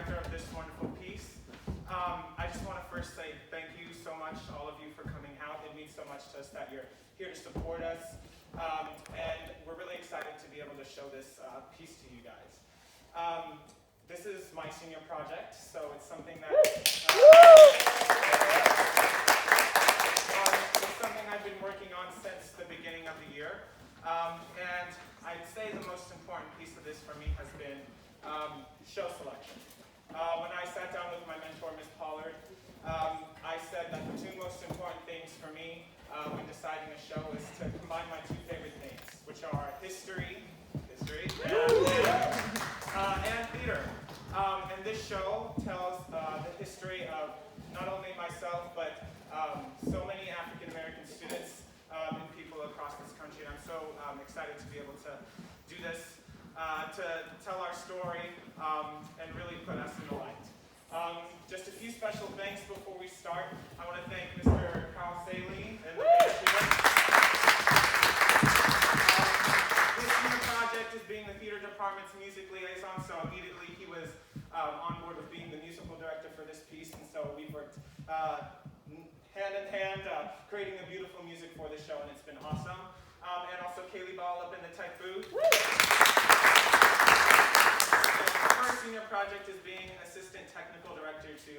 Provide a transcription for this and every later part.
director of this wonderful piece. I just want to first say thank you so much, all of you, for coming out. It means so much to us that you're here to support us. And we're really excited to be able to show this piece to you guys. This is my senior project, so it's something that it's something I've been working on since the beginning of the year. And I'd say the most important piece of this for me has been show selection. When I sat down with my mentor, Ms. Pollard, I said that the two most important things for me when deciding a show is to combine my two favorite things, which are history, and theater. And this show tells the history of not only myself, but so many African American students and people across this country. And I'm so excited to be able to do this, to tell our story and really put us in the light. Just a few special thanks before we start. I want to thank Mr. Carl Saley and the band here. This senior project is being the theater department's music liaison, so immediately he was on board with being the musical director for this piece, and so we worked hand in hand creating the beautiful music for this show, and it's been awesome. And also Kaylee Ball up in the tech booth. Her senior project is being assistant technical director to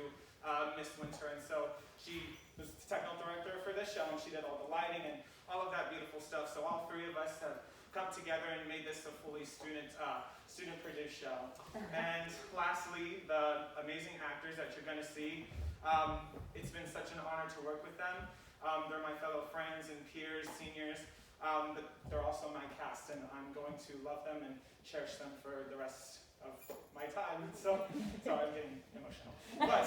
Miss Winter, and so she was the technical director for this show, and she did all the lighting and all of that beautiful stuff. So all three of us have come together and made this a fully student-produced show. And lastly, the amazing actors that you're going to see. It's been such an honor to work with them. They're my fellow friends and peers, seniors. But they're also my cast, and I'm going to love them and cherish them for the rest of my time. So, sorry, I'm getting emotional. But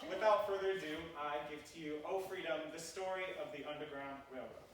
without further ado, I give to you, Oh Freedom, the story of the Underground Railroad.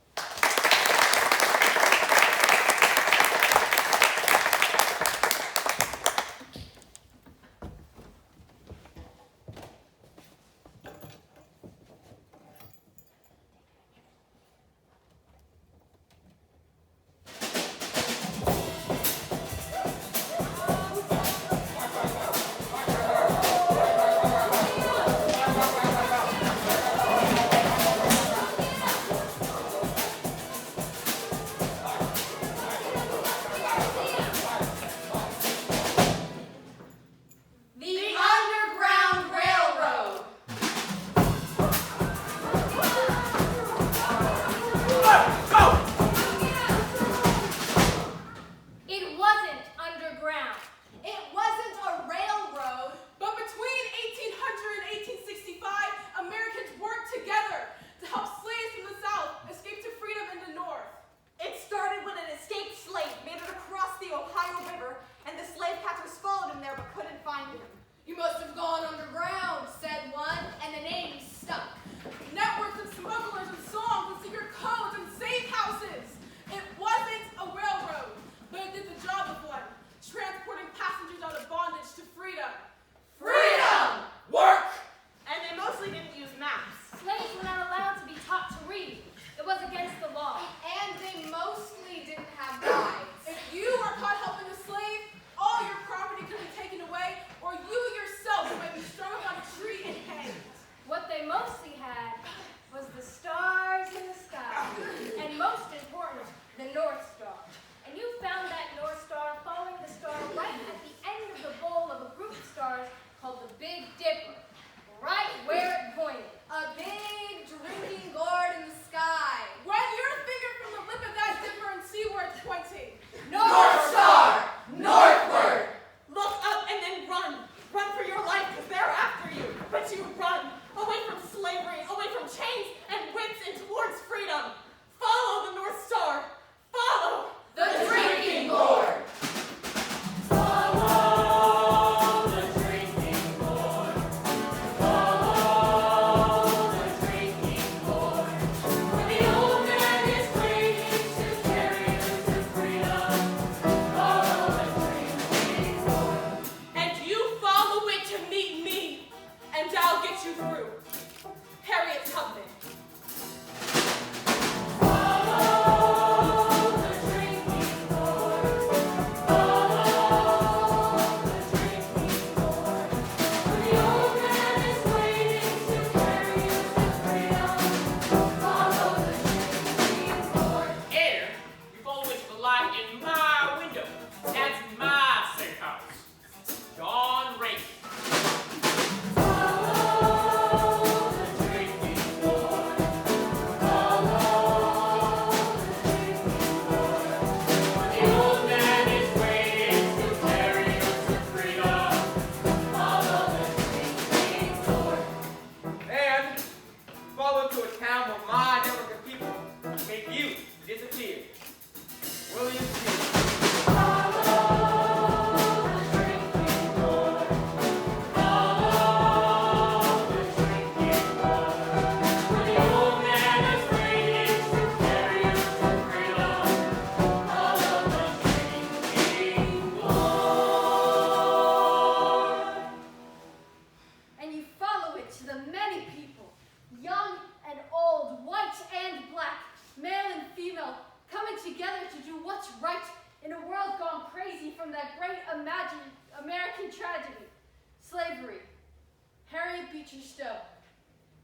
future still.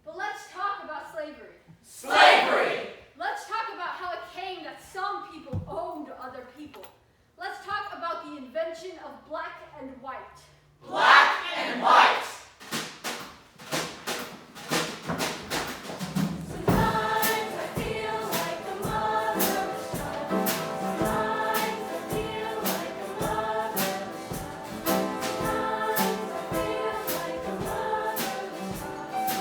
But let's talk about slavery. Slavery! Let's talk about how it came that some people owned other people. Let's talk about the invention of black and white. Black and white! Sometimes I feel like a motherless child. Sometimes I feel like a motherless child. Sometimes I feel like a motherless child.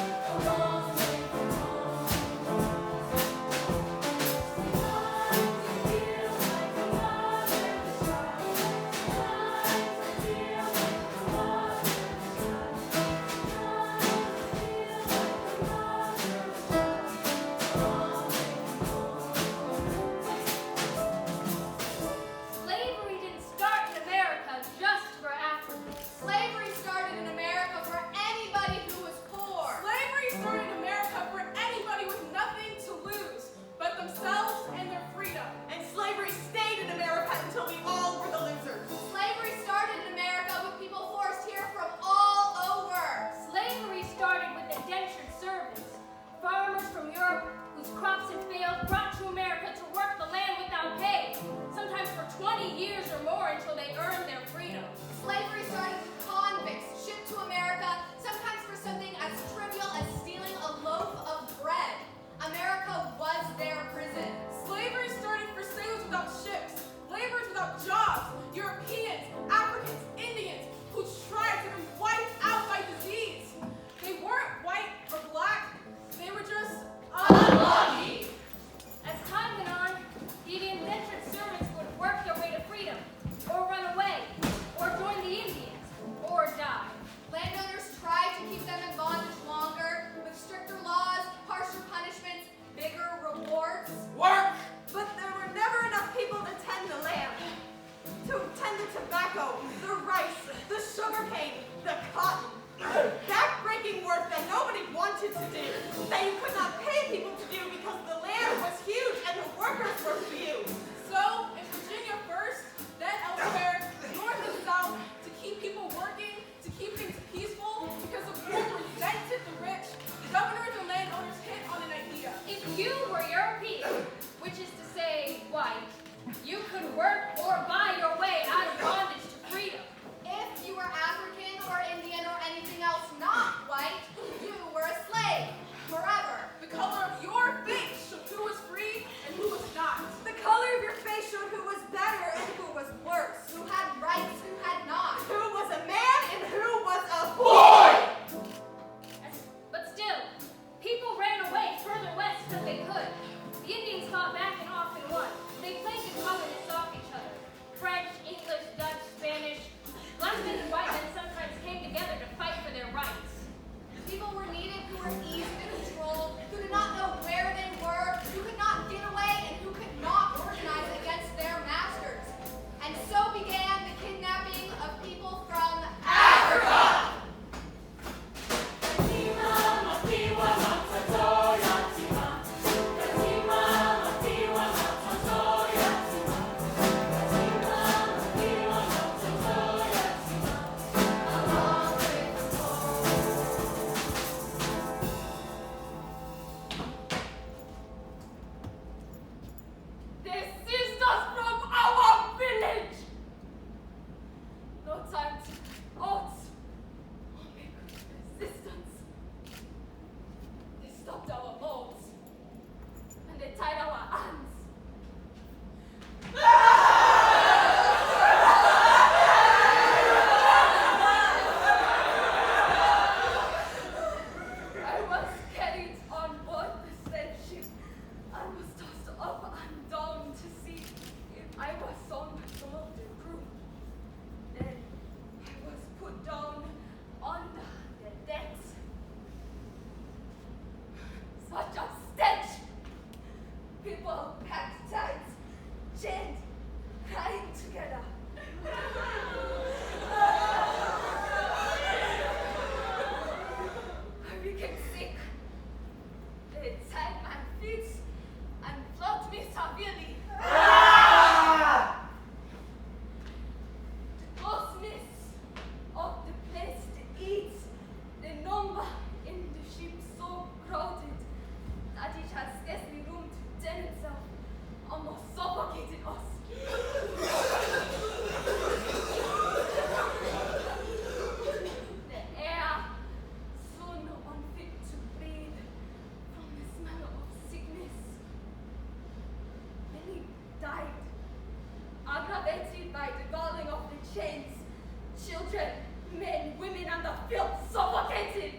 feel suffocated.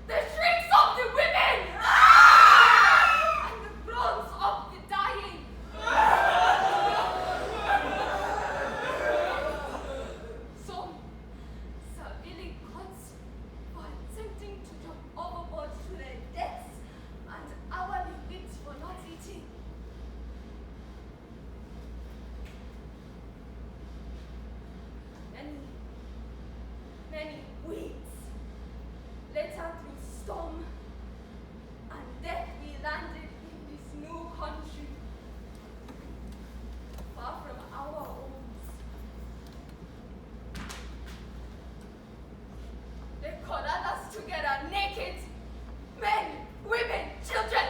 The shrieks of the women and the groans of the dying. Some severely cut for attempting to jump overboard to their deaths and hourly whipped for not eating. Many weeks later through storm and death we landed in this new country, far from our homes. They corralled us together naked, men, women, children.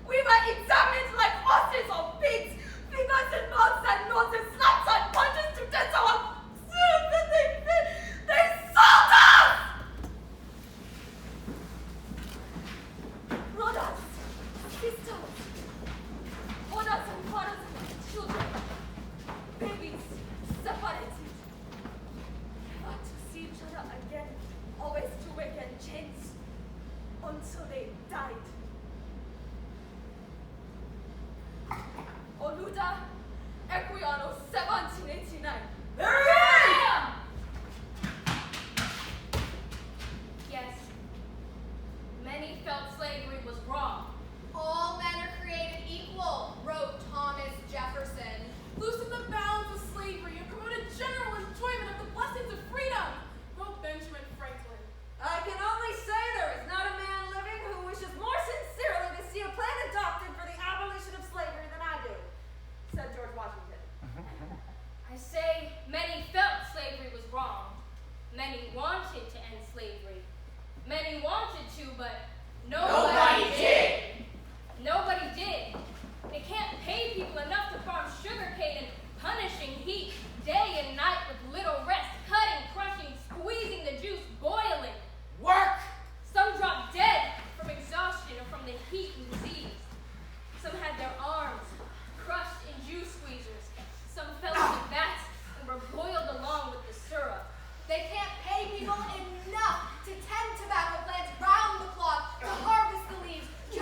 We were examined like horses or pigs, fingers in mouths and noses, slaps and punches to test our they sold us! Brothers, sisters, mothers and fathers and children, babies separated, never to see each other again, always to wake in chains until they died. Oluda, Equiano, 1789. Yes, many felt slavery was wrong. All men are created equal, wrote Thomas Jefferson. Loosen the bounds of slavery and promote a general enjoyment of the blessings of freedom, wrote Benjamin Franklin. I can only say there is not a man living who wishes more sincerely to see a plan adopted for the abolition of slavery than I do, said George Washington. I say many felt slavery was wrong. Many wanted to end slavery. Many wanted to, but Nobody did. Nobody did. They can't pay people enough to farm sugarcane in punishing heat, day and night with little rest, cutting, crushing, squeezing the juice, boiling. Work. Some dropped dead from exhaustion or from the heat and disease. Some had their arms crushed in juice squeezers. Some fell into vats and were boiled along with the syrup. They can't pay people enough to tend tobacco plants round the clock, to harvest the leaves, to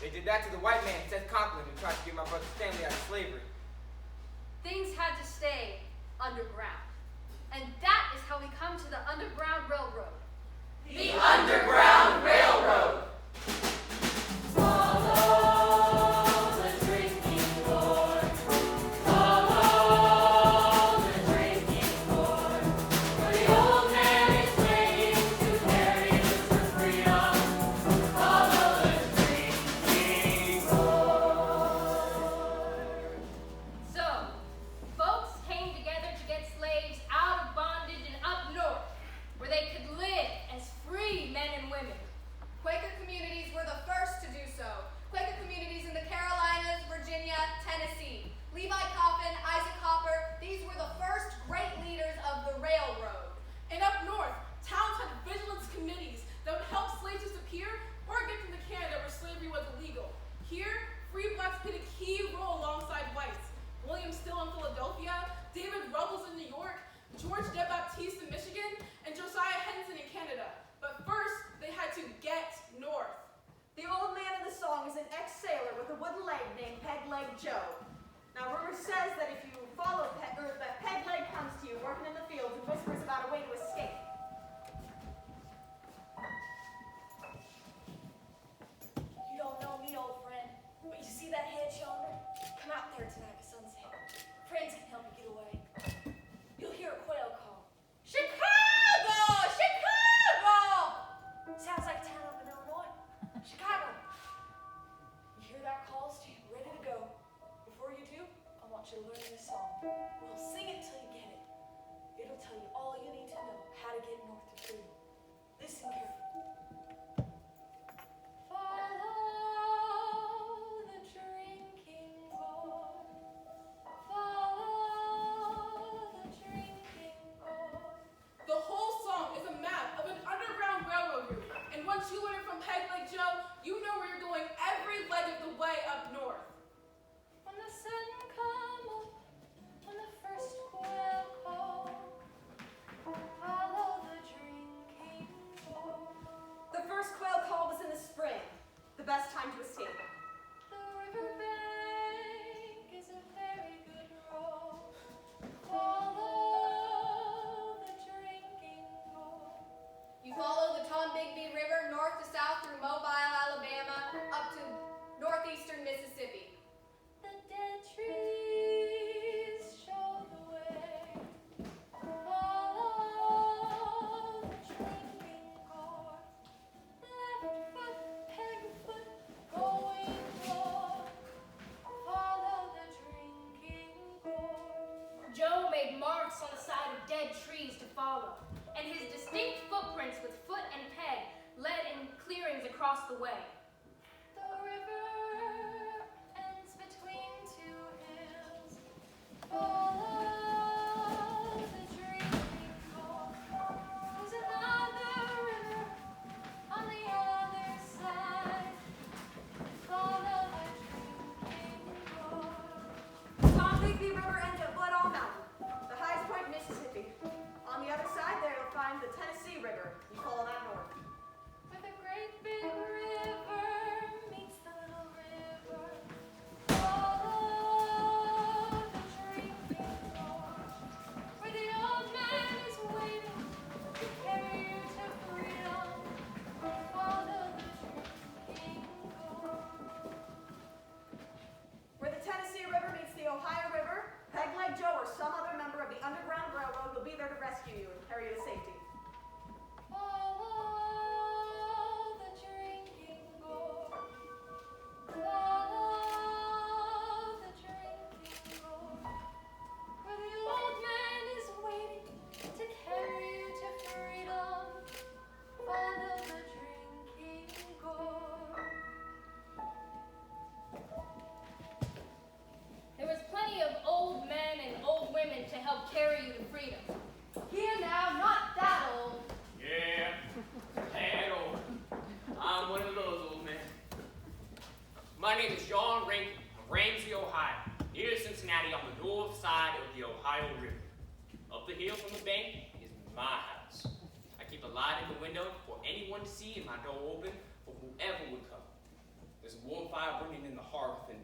They did that to the white man, Seth Conklin, who tried to get my brother Stanley out of slavery. Things had to stay underground. And that is how we come to the Underground Railroad. The Underground Railroad! So, folks came together to get slaves out of bondage and up north, where they could live as free men and women. Quaker communities were the first to do so. Quaker communities in the Carolinas, Virginia, Tennessee. Levi Coffin, Isaac Hopper, these were the first great leaders of the railroad. And up north, towns had vigilance committees that would help slaves disappear or get them to Canada where slavery was illegal. Here, free blacks played a key role alongside whites. William Still in Philadelphia, David Ruggles in New York, George De Baptiste in Michigan, and Josiah Henson in Canada. But first, they had to get north. The old man in the song is an ex-sailor with a wooden leg named Peg Leg Joe. Now, rumor says that if you follow that Peg Leg comes to you working in the fields and whispers about a way to escape. You don't know me, old friend, but you see that hedge yonder? Come out there tonight at sunset. Friends can help you get away. You'll hear a quail call. Chicago! Chicago! Sounds like a town up in Illinois. Chicago. You hear that call? Stand ready to go. Before you do, I want you to learn this song. We'll sing it till you get it. It'll tell you all you need to know how to get north to freedom. Listen carefully. Follow the drinking boy. Follow the drinking boy. The whole song is a map of an underground railroad route. And once you learn it from Peg Leg Joe, you know where you're going every leg of the way up north. When the sun come up, when the first quail call, follow the drinking boy. The first quail call was in the spring, the best time to escape. The riverbank is a very good road. Follow the drinking boy. You follow the Tombigbee River north to south through Mobile, Alabama, up to northeastern Mississippi. The dead trees show the way. Follow the drinking boy. Left foot, peg foot, going north. Follow the drinking boy. Joe made marks on the side of dead trees to follow, and his distinct footprints with foot and peg led in clearings across the way. The river ends between two hills. Follow the drinking boy. There's another river on the other side. Follow the drinking boy. Tombigbee River ends at Woodall Mountain, the highest point in Mississippi. On the other side there, you'll find the Tennessee River. You follow that north. Where the great big river meets the little river. Follow the drinking boy. Where the old man is waiting to carry you to freedom. Follow the drinking boy. Where the Tennessee River meets the Ohio River, Peg Leg Joe or some other member of the Underground Railroad will be there to rescue you and carry you to safety. Follow the drinking boy. Follow the drinking boy. Where the old man is waiting to carry you to freedom. Follow the drinking boy. There was plenty of old men and old women to help carry you to freedom. Here now, not that old. Yeah, that old. I'm one of those old men. My name is John Rankin of Ramsey, Ohio, near Cincinnati on the north side of the Ohio River. Up the hill from the bank is my house. I keep a light in the window for anyone to see and my door open for whoever would come. The There's a warm fire burning in the hearth and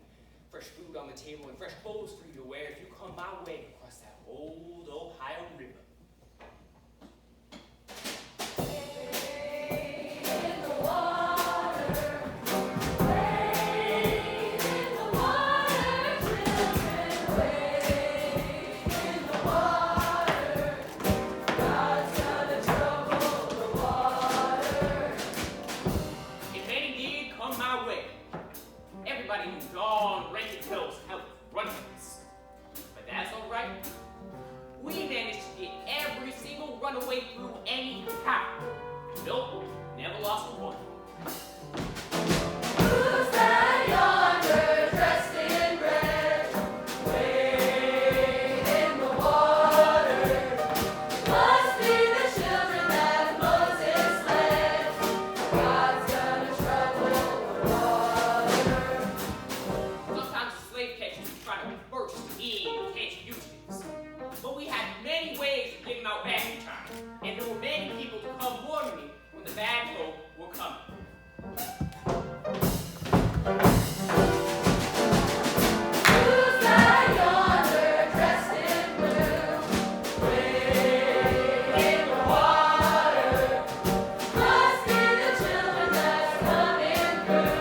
fresh food on the table and fresh clothes for you to wear if you come my way across that old Ohio River. If any did come my way, everybody knew John Rankin Hills helped run things. But that's all right. We managed to get every single runaway through anyhow. Nope, never lost a one. Who's that yonder dressed in red, wade in the water? Must be the children that Moses led. God's gonna trouble the water. Sometimes the slave catchers would try to be first in to catch fugitives. But we had many ways of getting out back in time. And there were many people to come warn me when the bad folk were coming. Who's that yonder dressed in blue, wade in the water? Must be the children that's coming through.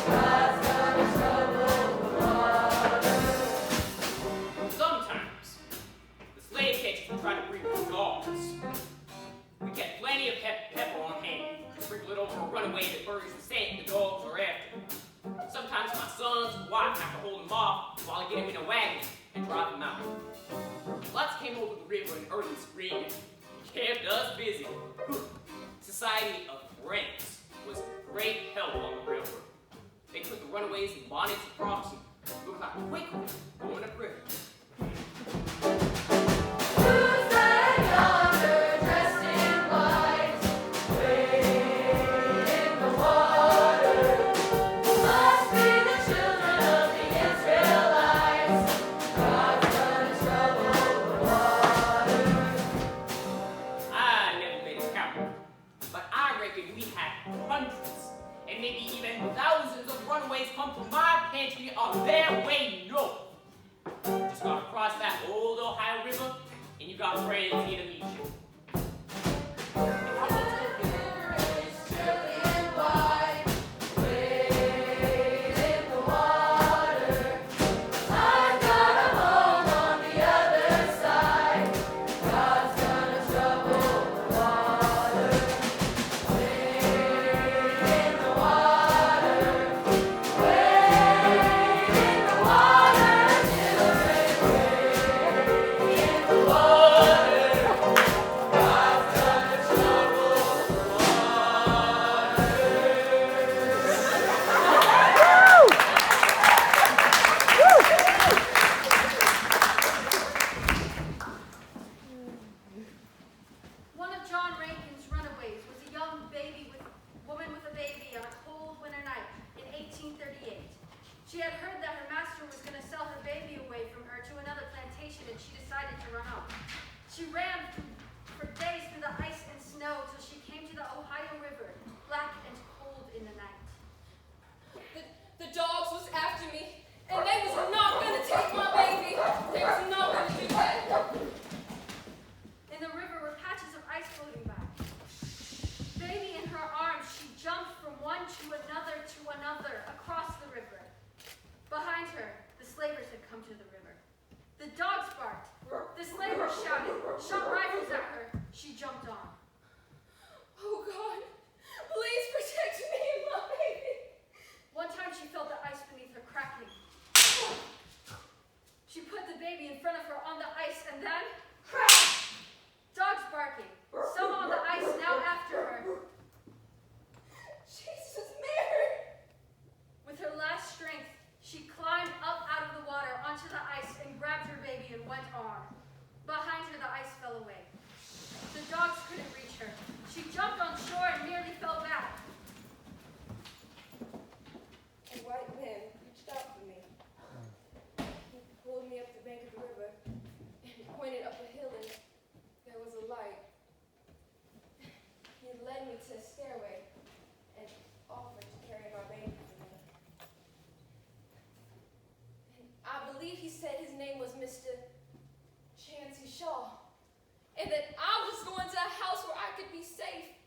God's gonna trouble the water. Sometimes the slave catchers would try to bring dogs. We kept plenty of pepper on hand. Sprinkle it over a runaway that buries the scent the dogs are after. Sometimes my sons and wife have to hold them off while I get them in a wagon and drive them out. Lots came over the river in early spring and kept us busy. Society of Friends was a great help on the railroad. They put the runaways in bonnets and frocks and looked like a quick going upriver. Who's that yonder dressed in white, wade in the water? Must be the children of the Israelites. God's gonna trouble the water. I never made a count, but I reckon we had hundreds and maybe even thousands of runaways come from my pantry on their way north. Just gotta cross that old Ohio River, and you got friends here to meet you. I've got a home on the other side. God's gonna trouble the water. Wade in the water. Wade in the water, children. Wade in the water. God's gonna trouble the water. One of John Rankin's runaways was a young woman with a baby on a cold winter night in 1838. She had heard that her master was going to sell her baby away from her to another plantation, and she decided to run off. She ran for days through the ice and snow till she came to the Ohio River, black and cold in the night. The dogs was after me, and they was not gonna take my baby. They was not gonna do that. In the river were patches of ice floating by. Baby in her arms, she jumped from one to another across the river. Behind her, the slavers had come to the river. The dogs barked. The slavers shouted, shot rifles at her. She jumped on. Oh God, please protect me and my baby. One time she felt the ice beneath her cracking. She put the baby in front of her on the ice and then crash! Dogs barking. Some on the ice now after her. Jesus, Mary. With her last strength, she climbed up out of the water onto the ice and grabbed her baby and went on. Behind her, the ice fell away. The dogs couldn't reach her. She jumped on shore and nearly fell back. A white man reached out for me. He pulled me up the bank of the river and pointed up a hill, and there was a light. He led me to a stairway and offered to carry my baby to me. said his name was Mr. Chansey Shaw, and that I was going to a house where I could be safe.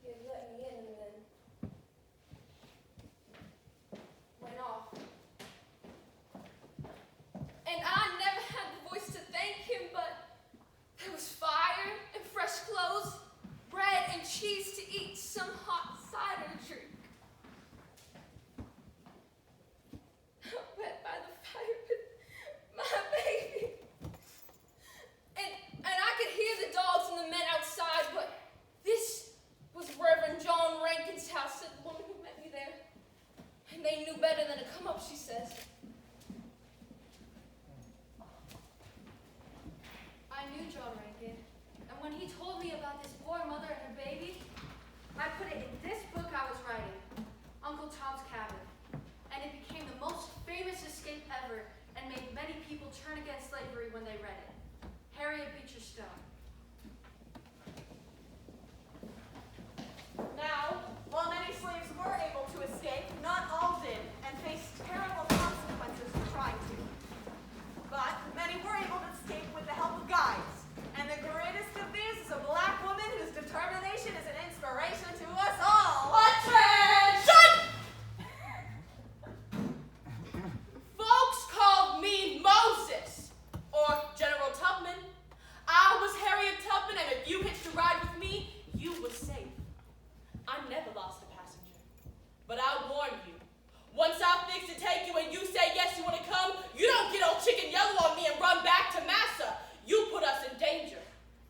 He had let me in and then went off. And I never had the voice to thank him, but there was fire and fresh clothes, bread and cheese to eat, some hot cider to drink. Wet by the fire with my baby. And I could hear the dogs and the men outside, but this was Reverend John Rankin's house, said the woman who met me there. And they knew better than to come up, she says. I knew John Rankin, and when he told me about this poor mother and her baby, I put it in this book I was writing, Uncle Tom's Cabin, and it became the most famous escape ever and made many people turn against slavery when they read it. Harriet Beecher Stowe. Now, while many slaves were able to escape, not all did, and faced terrible consequences for trying to. But many were able to escape with the help of guides, and the greatest of these is a black woman whose determination is an inspiration to us all. Attention! Folks called me Moses, or General Tubman. I was Harriet Tubman, and if you hitched a ride with me, you were safe. I never lost a passenger. But I warn you, once I fix to take you and you say yes, you want to come, you don't get old chicken yellow on me and run back to Massa. You put us in danger,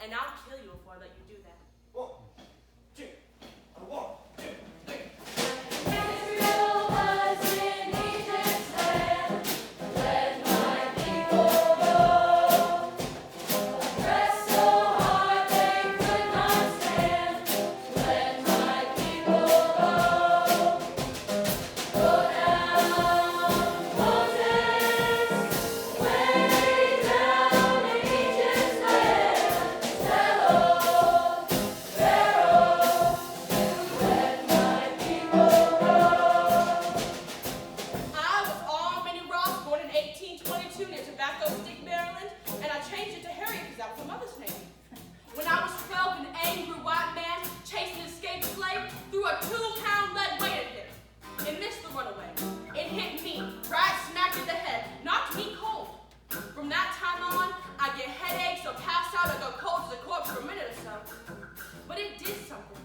and I'll kill you before I let you do that. 1, 2, 1, 2, 3. Israel was in Egypt's land. Let my people go. Pressed so hard they could not stand. Let my people go. Go down, Moses, way down in Egypt's land. Hello, Pharaoh, let my people go. I was Armini Ross, born in 1822 near Tobacco Stick, Maryland, and I changed it to Harriet because that was my mother's name. When I was 12, an angry white man chased an escaped slave, threw a 2-pound lead weight at him. It missed the runaway. It hit me, right smack in the head, knocked me cold. From that time on, I get headaches or pass out or go cold as a corpse for a minute or so. But it did something.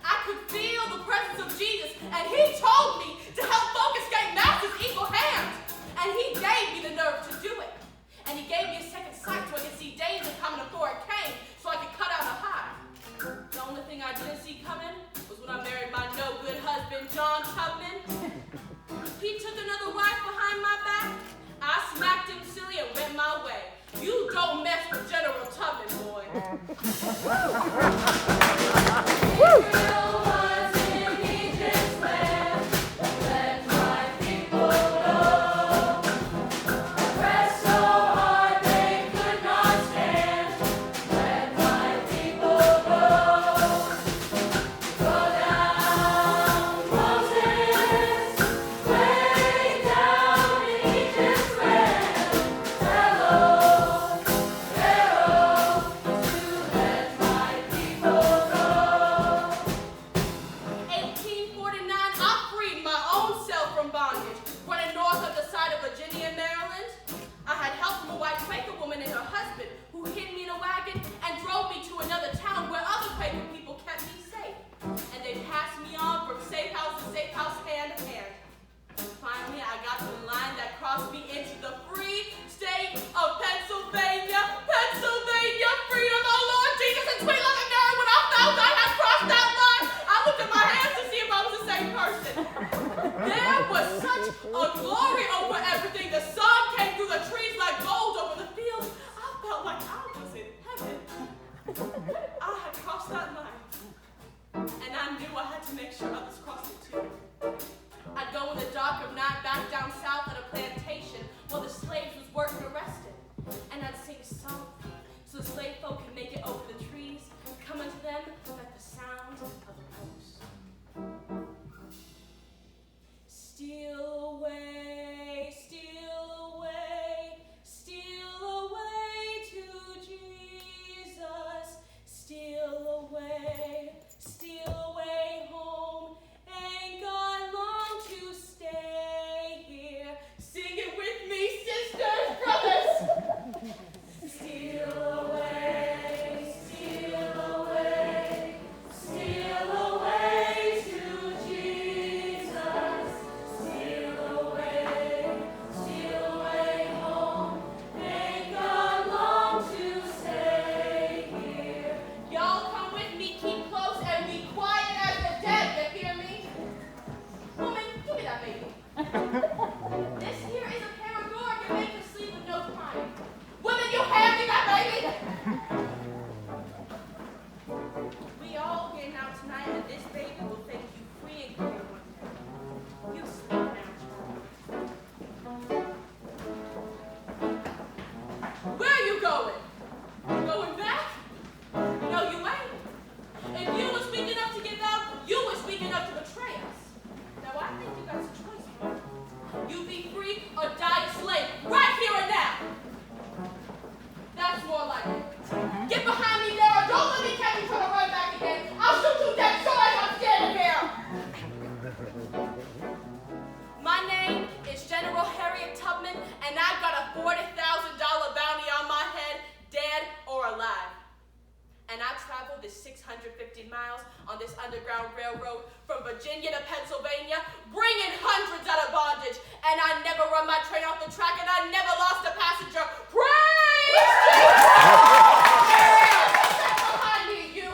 I could feel the presence of Jesus, and he told me to help folk escape Master's evil hands. And he gave me the nerve to do it. And he gave me a second sight so I could see danger coming before it came, so I could cut out a hide. The only thing I didn't see coming was when I married my no-good husband, John Tubman. He took another wife behind my back. I smacked him silly and went my way. You don't mess with General Tubman, boy. Israel was in Egypt's land. Let my people go. Pressed so hard they could not stand. Let my people go. Go down, Moses, way down in Egypt's land. Hello, Pharaoh, to let my this 650 miles on this underground railroad from Virginia to Pennsylvania, bringing hundreds out of bondage. And I never run my train off the track, and I never lost a passenger. Praise behind me, you.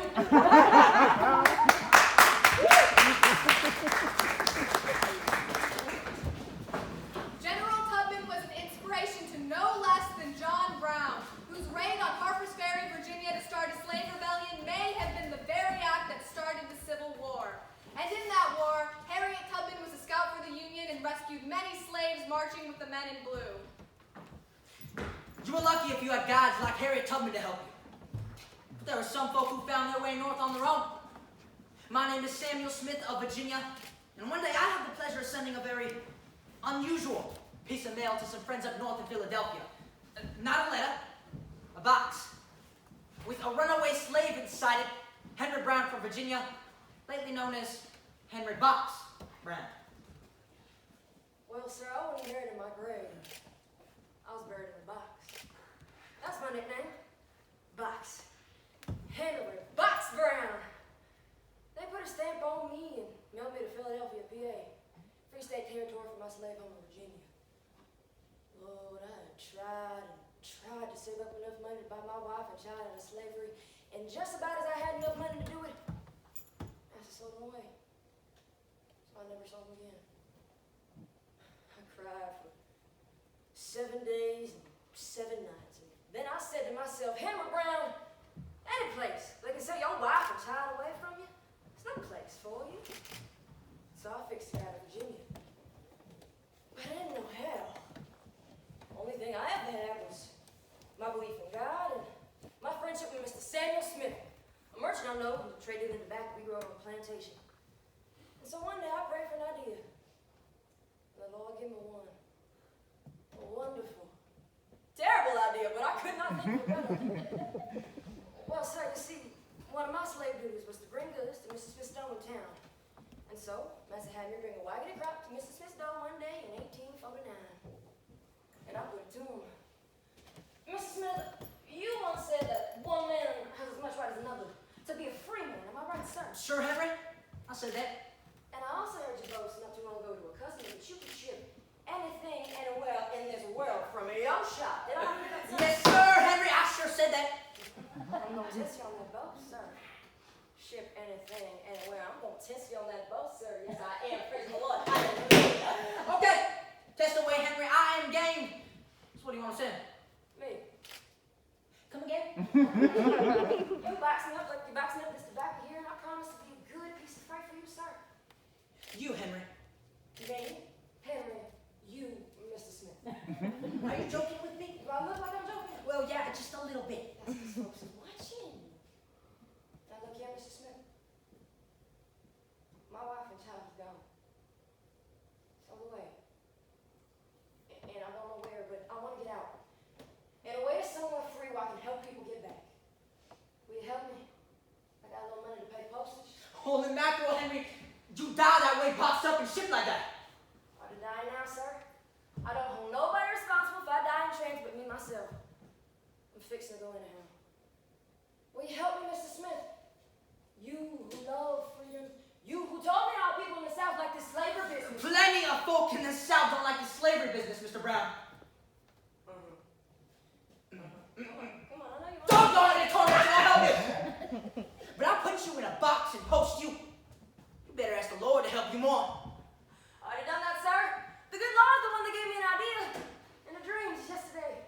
General Tubman was an inspiration to no less than John Brown, whose raid on Harper's Ferry, Virginia to start a slave rebellion may have been the very act that started the Civil War. And in that war, Harriet Tubman was a scout for the Union and rescued many slaves marching with the men in blue. You were lucky if you had guides like Harriet Tubman to help you. But there were some folk who found their way north on their own. My name is Samuel Smith of Virginia, and one day I had the pleasure of sending a very unusual piece of mail to some friends up north in Philadelphia. Not a letter, a box, with a runaway slave inside it, Henry Brown from Virginia, lately known as Henry Box Brown. Well, sir, I wasn't buried in my grave. I was buried in a box. That's my nickname. Box. Henry Box Brown. They put a stamp on me and mailed me to Philadelphia, PA. Free state territory for my slave home in Virginia. Lord, I had tried and tried to save up enough money to buy my wife and child out of slavery, and just about as I had enough money to do it, I just sold them away. So I never saw them again. I cried for 7 days and 7 nights, and then I said to myself, Henry Brown, any place they can sell your wife and child away from you, there's no place for you. So I fixed it out of Virginia. But I didn't know how. Only thing I ever had was my belief in God and my friendship with Mr. Samuel Smith, a merchant I know who traded in tobacco we grew on a plantation. And so one day I prayed for an idea. And the Lord gave me one. A wonderful, terrible idea, but I could not think of a better. Well, sir, you see, one of my slave duties was to bring goods to Mrs. Smith's dome in town. And so, Master had me bring a wagon and crop to Mrs. Smith's dome one day in 1849. And I put it to him. Mrs. Smith, you once said that one man has as much right as another to be a free man. Am I right, sir? Sure, Henry? I said that. And I also heard you boast not too long ago to a customer that you could ship anything, anywhere in this world from your shop. Did I hear that, sir? Yes, sir, Henry, I sure said that. I'm going to test you on that boat, sir. Ship anything, anywhere. I'm going to test you on that boat, sir. Yes, I am. Praise the Lord. Hallelujah. Okay, test away, Henry. I am game. So what do you want to say? Me. Come again? You box me up like you're boxing up this tobacco here, and I promise to be a good piece of freight for you, sir. You, Henry. Me, Henry, you, Mr. Smith. Are you joking with me? Do I look like I'm joking? Well, yeah, just a little bit. That's because folks are watching. Now look here, Mr. Smith. My wife and child is gone. Sold away. And I don't know where, but I want to get out. And away to somewhere free where I can help people get back. Will you help me? I got a little money to pay postage. Holy mackerel, Henry. You die that way, boxed up and shit like that. Are to die now, sir? I don't hold nobody responsible if I die in chains but me myself. I'm fixing to go into hell. Will you help me, Mr. Smith? You who love freedom. You who told me how people in the South like this slavery business. Plenty of folk in the South don't like the slavery business, Mr. Brown. Come on, I know you want Doggone it, Natomas, I'll help you. But I'll put you in a box and post you. You better ask the Lord to help you more. Already done that, sir. The good Lord's the one that gave me an idea in the dreams yesterday.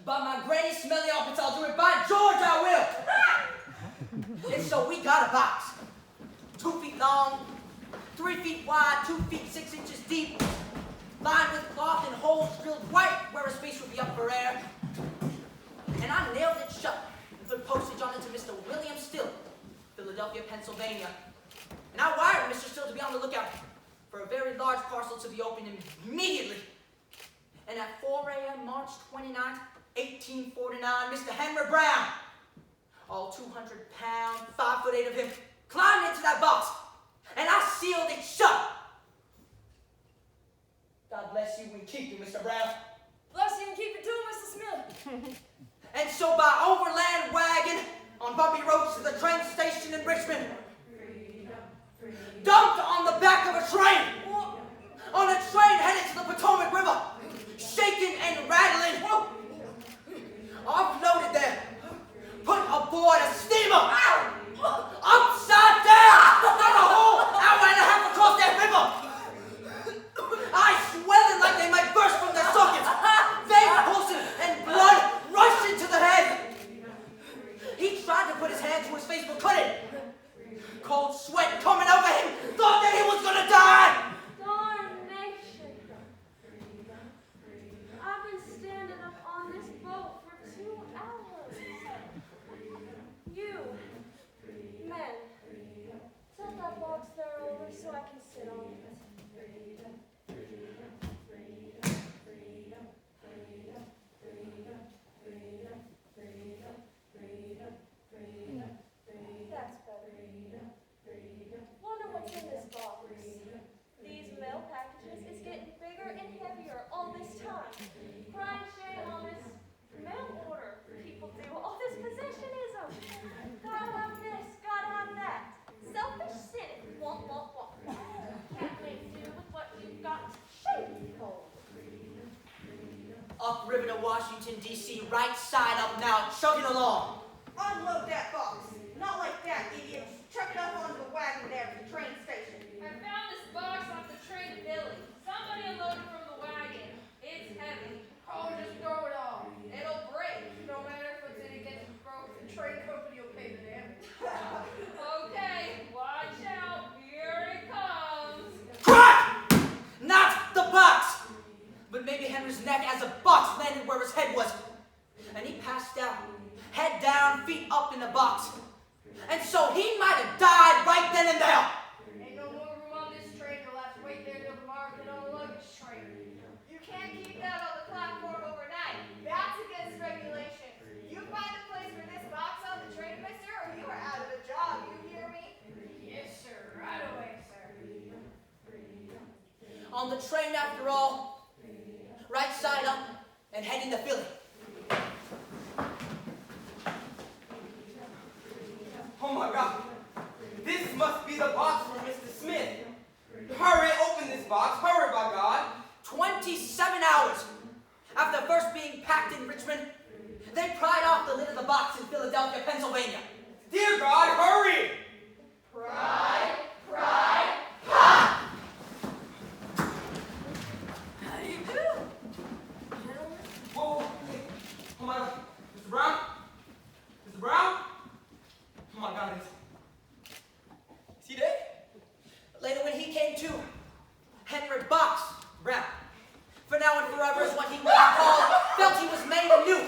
By my granny smelly off, I'll do it. By George, I will. And so we got a box. 2 feet long, 3 feet wide, 2 feet 6 inches deep, lined with cloth and holes drilled right where a space would be up for air. And I nailed it shut and put postage on it to Mr. William Still, Philadelphia, Pennsylvania. And I wired Mr. Still to be on the lookout for a very large parcel to be opened immediately. And at 4 a.m. March 29th, 1849, Mr. Henry Brown, all 200 pounds, 5'8" of him, climbed into that box, and I sealed it shut. God bless you and keep you, Mr. Brown. Bless you and keep it too, Mr. Smith. And so by overland wagon, on on bumpy roads to the train station in Richmond. Dumped on the back of a train. On a train headed to the Potomac River. Shaking and rattling. Offloaded there. Put aboard a steamer. Upside down. Done a whole hour and a half across that river. Eyes swelling like they might burst from their sockets. Veins pulsing and blood rushing to the head. He tried to put his hand to his face but couldn't. Cold sweat coming over him. Thought that he was gonna die. Darnation. I've been standing up on this boat for 2 hours. You, men, tilt that box there over so I can sit on it. That's better. Wonder what's in this box. These mail packages is getting bigger and heavier all this time. Crying shame on this mail order people do. All this possessionism. Gotta have this, gotta have that. Selfish sinning. Want. Can't make do with what you've got. Shameful. Upriver to Washington, D.C., right side up now, chugging along. Unload that box. Not like that, idiot. Chuck it up onto the wagon there at the train station. I found this box off the train to Billy. Somebody unloaded from the wagon. It's heavy. Oh, just throw it off. It'll break. No matter if it's in it gets broke, the train company will pay the damage. Okay, watch out. Here it comes. Crack! Not the box! But maybe Henry's neck as a box landed where his head was. And he passed out, head down, feet up in the box. And so he might have died right then and there. Ain't no more room on this train. You'll have to wait there till tomorrow to get on the luggage train. You can't keep that on the platform overnight. That's against regulations. You find a place for this box on the train, mister, or you are out of a job. You hear me? Yes, sir. Right away, sir. On the train after all, right side up and heading to Philly. Oh my God. This must be the box for Mr. Smith. Hurry, open this box. Hurry, by God. 27 hours after first being packed in Richmond, they pried off the lid of the box in Philadelphia, Pennsylvania. Dear God, hurry. Pry. How do you do, gentlemen? Whoa. Oh my God. Mr. Brown? Mr. Brown? Oh my God, is he dead? Later when he came to, Henry Box Brown, for now and forever is what he would have called, felt he was made anew.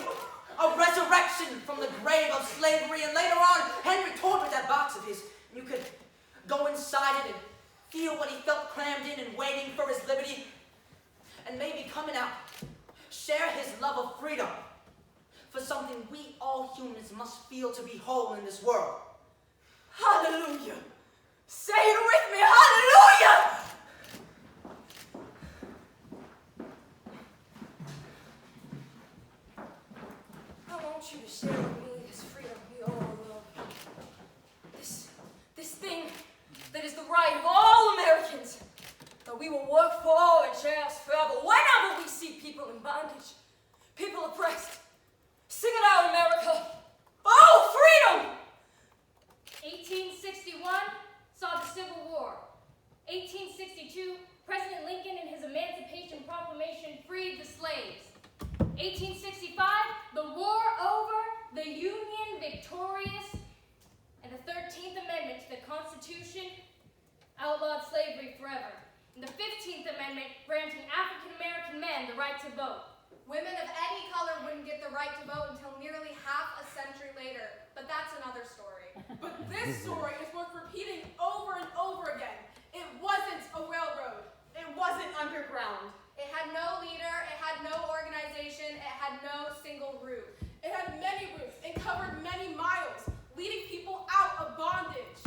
A resurrection from the grave of slavery. And later on, Henry toyed with that box of his. And you could go inside it and feel what he felt crammed in and waiting for his liberty. And maybe coming out, share his love of freedom for something we all humans must feel to be whole in this world. Hallelujah. Say it with me. Hallelujah. I want you to share with me this freedom we all love. This thing that is the right of all Americans, that we will work for and cherish forever whenever we see people in bondage, people oppressed. Sing it out, America. Oh, freedom! 1861 saw the Civil War. 1862, President Lincoln in his Emancipation Proclamation freed the slaves. 1865, the war over, the Union victorious, and the 13th Amendment to the Constitution outlawed slavery forever. And the 15th Amendment granting African American men the right to vote. Women of any color wouldn't get the right to vote until nearly half a century later, but that's another story. But this story is worth repeating over and over again. It wasn't a railroad. It wasn't underground. It had no leader, it had no organization, it had no single route. It had many routes and covered many miles, leading people out of bondage.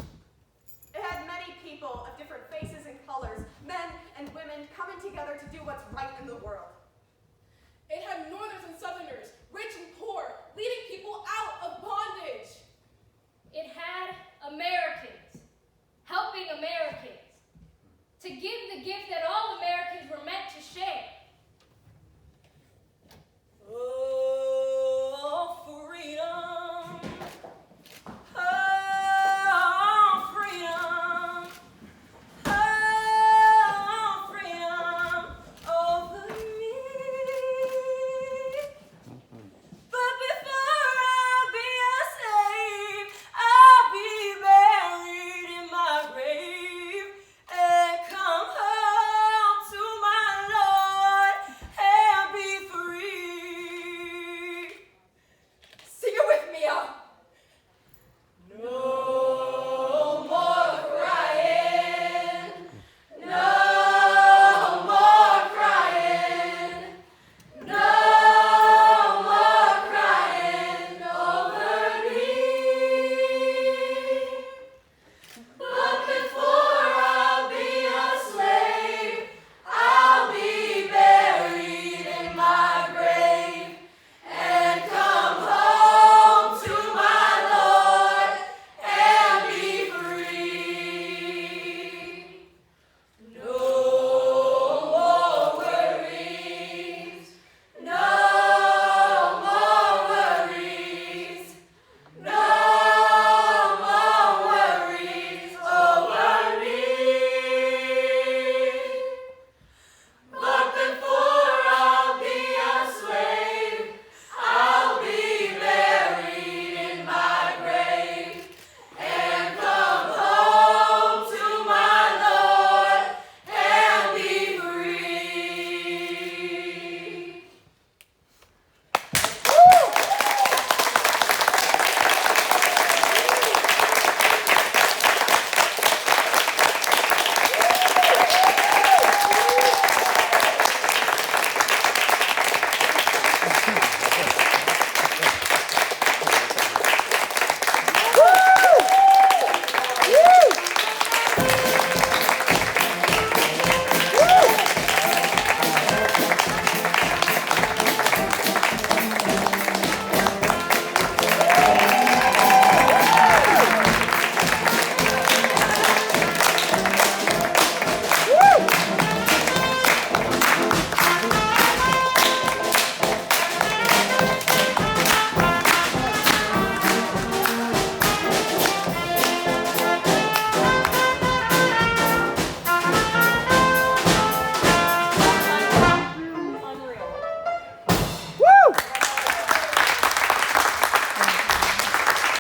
It had many people of different faces and colors, men and women coming together to do what's right in the world.